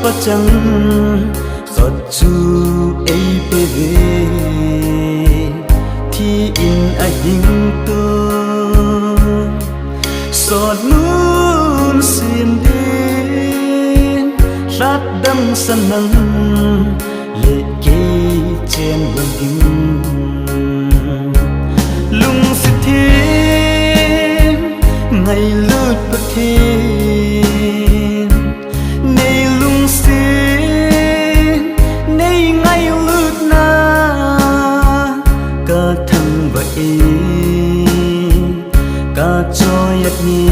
pachang khatu ei peve thi in a hing tu sot nun sin din rat dam sanang le ke chen ding lung si thi ngày lướt bất thiên nay lung xin nay ngày lướt na cả thằng vậy cả cho yết ni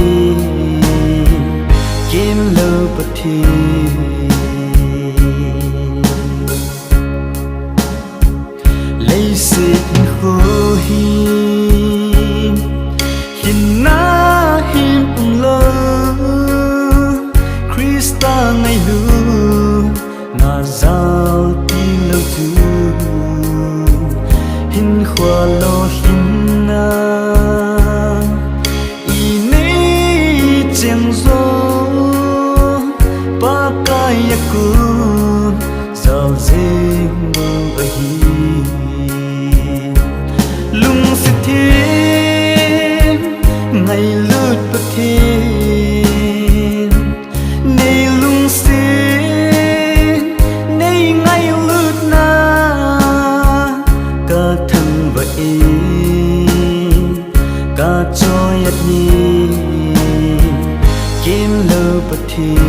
kiếm lơ bất thiên lấy xịt khô hi hin na him lo Krista ngày lu na giao ti lo tu hin khoa lo hin na i nei cheng zo pa kai ku giao zing mo ba hi lung si thiên ngày lướt bất thiên nay lung xin nay ngày lướt na cả thằng vậy cả cho yết ni kiếm lơ bất thiên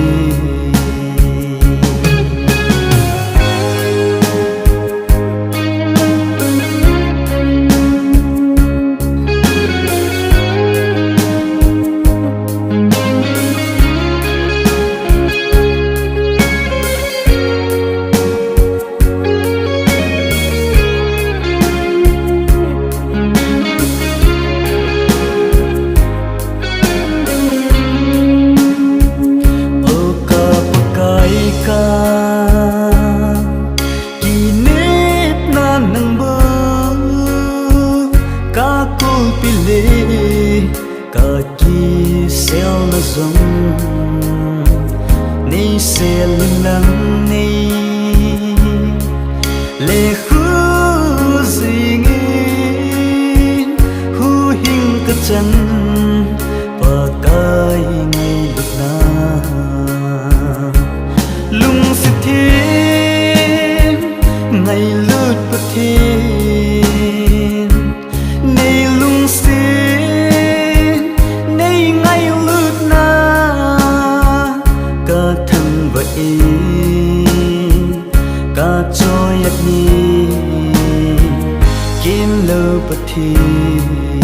kaki sel na zong nei sel nang nei le khu zingin hu hing ka chan pa kai ngai lut na lung si thiên ngày lut pa thiên nei lung si cả cho yết ni kiếm lơ bất thiên